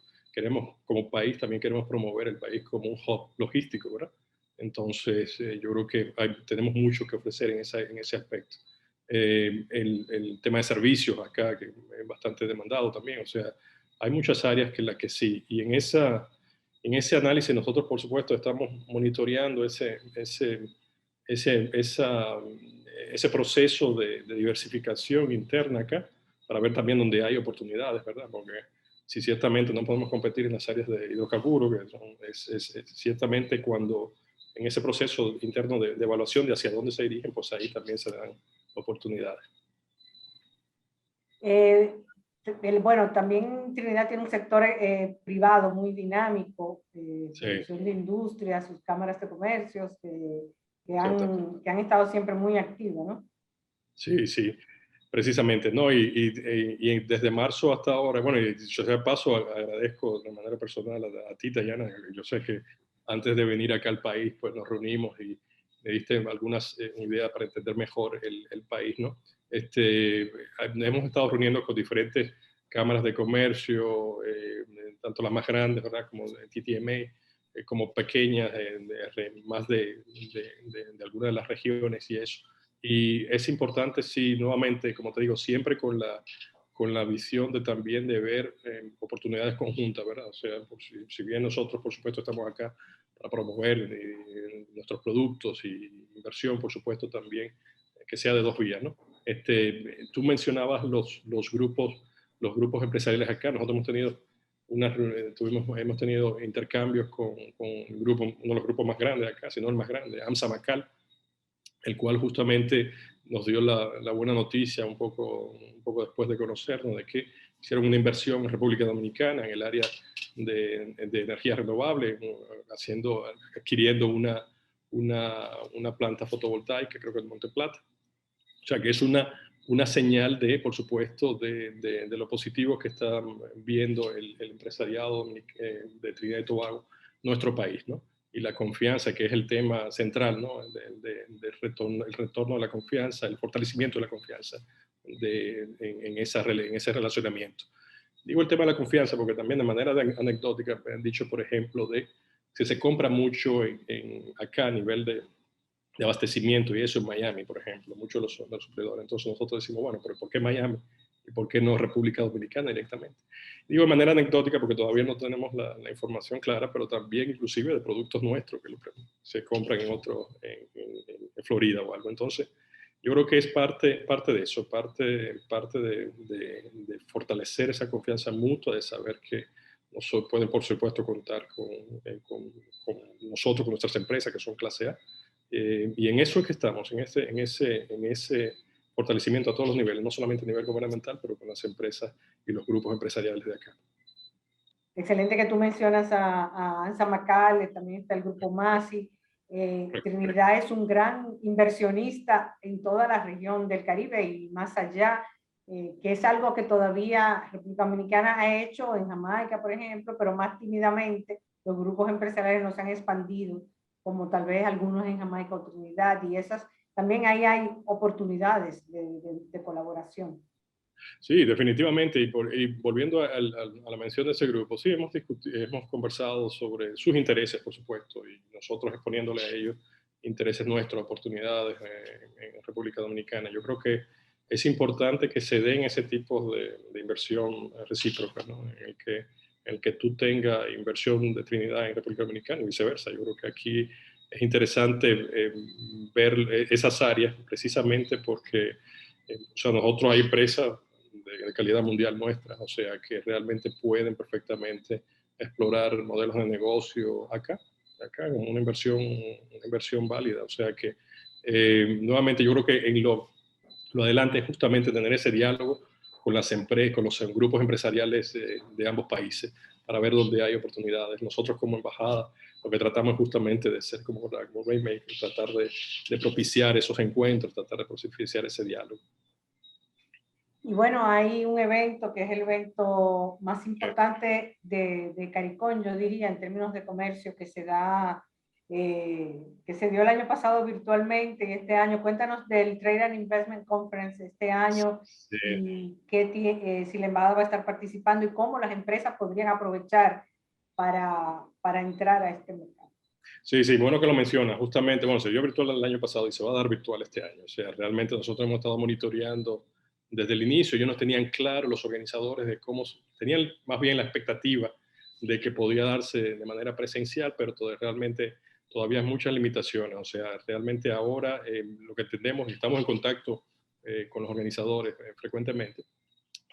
como país, también queremos promover el país como un hub logístico, ¿verdad? Entonces, yo creo que tenemos mucho que ofrecer en ese aspecto. El tema de servicios acá, que es bastante demandado también, o sea, hay muchas áreas en las que sí, y en ese análisis nosotros, por supuesto, estamos monitoreando ese proceso de diversificación interna acá, para ver también dónde hay oportunidades, ¿verdad? Porque si ciertamente no podemos competir en las áreas de hidrocarburos, que es ciertamente cuando en ese proceso interno de evaluación de hacia dónde se dirigen, pues ahí también se dan oportunidades. Bueno, también Trinidad tiene un sector privado muy dinámico, Sí, producción de industria, sus cámaras de comercios, que han estado siempre muy activos, ¿no? sí, sí, precisamente, ¿no? Y desde marzo hasta ahora, bueno, y dicho sea de paso, agradezco de manera personal a ti, Tayana. Yo sé que antes de venir acá al país, pues nos reunimos y me diste algunas ideas para entender mejor el país, ¿no? Hemos estado reuniendo con diferentes cámaras de comercio, tanto las más grandes, ¿verdad?, como TTMA, como pequeñas, más de algunas de las regiones y eso. Y es importante, sí, nuevamente, como te digo, siempre con la visión también de ver oportunidades conjuntas, ¿verdad? O sea, si bien nosotros, por supuesto, estamos acá para promover nuestros productos y inversión, por supuesto, también que sea de dos vías, ¿no? Tú mencionabas los grupos empresariales acá. Nosotros hemos tenido intercambios con uno de los grupos más grandes acá, si no el más grande, AMSA Macal, el cual justamente nos dio la buena noticia un poco después de conocernos, de que hicieron una inversión en República Dominicana en el área de energía renovable, adquiriendo una planta fotovoltaica, creo que en Monte Plata. O sea que es una señal por supuesto, de lo positivo que está viendo el empresariado de Trinidad y Tobago, nuestro país, ¿no? Y la confianza, que es el tema central, ¿no? El retorno a la confianza, el fortalecimiento de la confianza en ese relacionamiento. Digo el tema de la confianza porque también de manera anecdótica me han dicho, por ejemplo, de que se compra mucho acá a nivel de abastecimiento, y eso en Miami, por ejemplo, muchos de los suplidores. Entonces nosotros decimos, bueno, pero ¿por qué Miami? y por qué no República Dominicana directamente. Digo de manera anecdótica porque todavía no tenemos la información clara, pero también inclusive de productos nuestros que se compran en Florida o algo. Entonces, yo creo que es parte de eso, parte de fortalecer esa confianza mutua, de saber que pueden, por supuesto, contar con nosotros, con nuestras empresas que son clase A. Y en eso es que estamos, en ese fortalecimiento a todos los niveles, no solamente a nivel gubernamental, pero con las empresas y los grupos empresariales de acá. Excelente que tú mencionas a Ansa Macale, también está el grupo Masi. Trinidad es un gran inversionista en toda la región del Caribe y más allá, que es algo que todavía República Dominicana ha hecho en Jamaica, por ejemplo, pero más tímidamente los grupos empresariales no se han expandido, como tal vez algunos en Jamaica o Trinidad, y también ahí hay oportunidades de colaboración. Sí, definitivamente. Y volviendo a la mención de ese grupo, sí, hemos conversado sobre sus intereses, por supuesto, y nosotros exponiéndole a ellos intereses nuestros, oportunidades en República Dominicana. Yo creo que es importante que se den ese tipo de inversión recíproca, ¿no? En el que tú tengas inversión de Trinidad en República Dominicana y viceversa. Yo creo que aquí es interesante ver esas áreas precisamente porque o sea, nosotros hay empresas de calidad mundial nuestras, o sea, que realmente pueden perfectamente explorar modelos de negocio acá como una inversión válida. O sea que, nuevamente, yo creo que en lo adelante es justamente tener ese diálogo con las empresas, con los grupos empresariales de ambos países, para ver dónde hay oportunidades. Nosotros como embajada, lo que tratamos es justamente de ser como Rainmaker, tratar de propiciar esos encuentros, tratar de propiciar ese diálogo. Y bueno, hay un evento que es el evento más importante de CARICOM, yo diría, en términos de comercio, que se dio el año pasado virtualmente y este año. Cuéntanos del Trade and Investment Conference este año, Sí. y si la embajada va a estar participando y cómo las empresas podrían aprovechar para entrar a este mercado. Sí, sí, bueno que lo mencionas. Justamente, bueno, se dio virtual el año pasado y se va a dar virtual este año. O sea, realmente nosotros hemos estado monitoreando desde el inicio. Ellos no tenían claro, los organizadores, de cómo, tenían más bien la expectativa de que podía darse de manera presencial, pero realmente todavía hay muchas limitaciones. O sea, realmente ahora lo que entendemos, y estamos en contacto con los organizadores frecuentemente,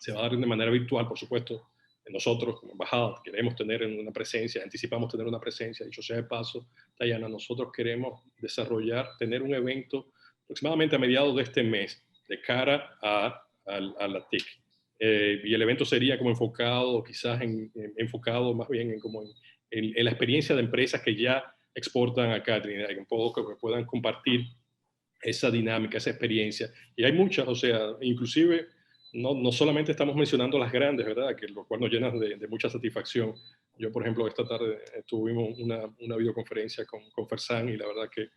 se va a dar de manera virtual, por supuesto. Nosotros, como embajada, queremos tener una presencia, anticipamos tener una presencia. Dicho sea de paso, Dayana, nosotros queremos tener un evento aproximadamente a mediados de este mes, de cara a la TIC. Y el evento sería como enfocado, quizás enfocado más bien en la experiencia de empresas que ya exportan acá a Trinidad, un poco que puedan compartir esa dinámica, esa experiencia. Y hay muchas, o sea, inclusive no solamente estamos mencionando las grandes, ¿verdad? Que lo cual nos llena de mucha satisfacción. Yo, por ejemplo, esta tarde tuvimos una videoconferencia con Fersan y la verdad que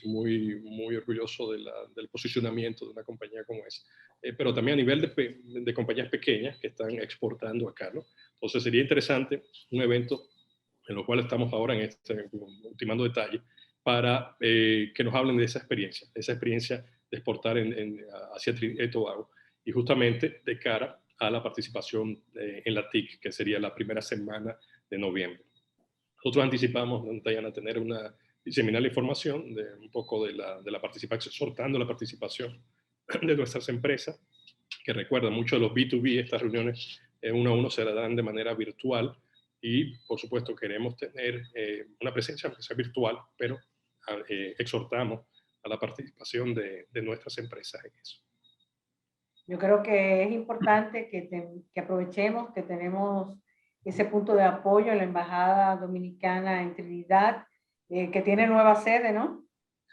muy orgulloso del posicionamiento de una compañía como esa. Pero también a nivel de compañías pequeñas que están exportando acá, ¿no? Entonces sería interesante un evento en lo cual estamos ahora ultimando detalles, para que nos hablen de esa experiencia de exportar hacia Trinidad y Tobago, y justamente de cara a la participación en la TIC, que sería la primera semana de noviembre. Nosotros anticipamos, Dayana, diseminar la información de un poco de la participación, exhortando la participación de nuestras empresas, que recuerdan mucho de los B2B, estas reuniones uno a uno se la dan de manera virtual, y por supuesto queremos tener una presencia, aunque sea virtual, pero exhortamos a la participación de nuestras empresas en eso. Yo creo que es importante que aprovechemos que tenemos ese punto de apoyo en la Embajada Dominicana en Trinidad, que tiene nueva sede, ¿no?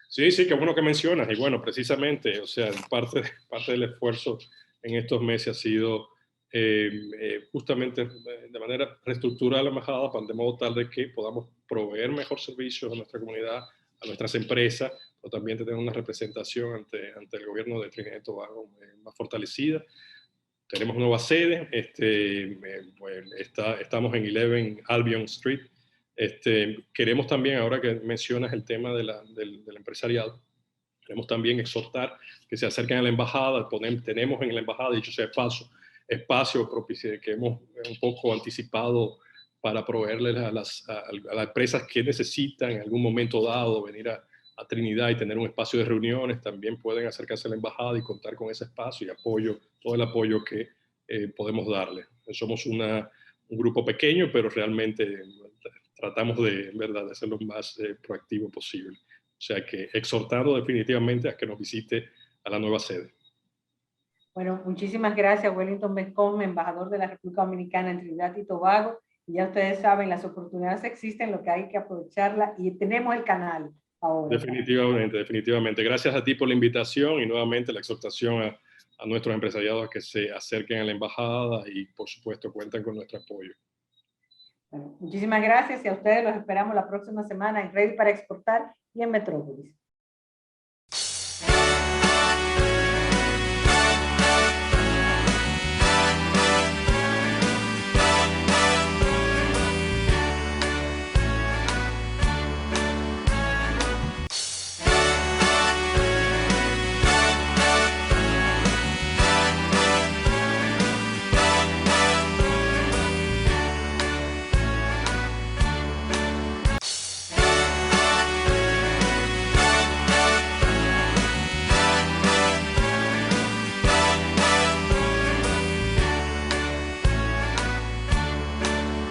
Sí, sí, qué bueno que mencionas. Y bueno, precisamente, o sea, parte del esfuerzo en estos meses ha sido justamente de manera reestructurar la embajada de modo tal de que podamos proveer mejor servicios a nuestra comunidad, a nuestras empresas, pero también tener una representación ante el gobierno de Trinidad y Tobago más fortalecida. Tenemos nueva sede, estamos en 11 Albion Street. Queremos también, ahora que mencionas el tema del empresariado, Queremos también exhortar que se acerquen a la embajada. Tenemos en la embajada, dicho sea de paso, espacios que hemos un poco anticipado para proveerles a las empresas que necesitan en algún momento dado venir a Trinidad y tener un espacio de reuniones. También pueden acercarse a la embajada y contar con ese espacio y apoyo, todo el apoyo que podemos darle. Somos un grupo pequeño, pero realmente tratamos de ser lo más proactivo posible. O sea que exhortando definitivamente a que nos visite a la nueva sede. Bueno, muchísimas gracias, Wellington Becom, embajador de la República Dominicana en Trinidad y Tobago. Y ya ustedes saben, las oportunidades existen, lo que hay que aprovecharla y tenemos el canal ahora. Definitivamente, definitivamente. Gracias a ti por la invitación y nuevamente la exhortación a nuestros empresariados a que se acerquen a la embajada y por supuesto cuentan con nuestro apoyo. Bueno, muchísimas gracias y a ustedes los esperamos la próxima semana en Ready para Exportar y en Metrópolis.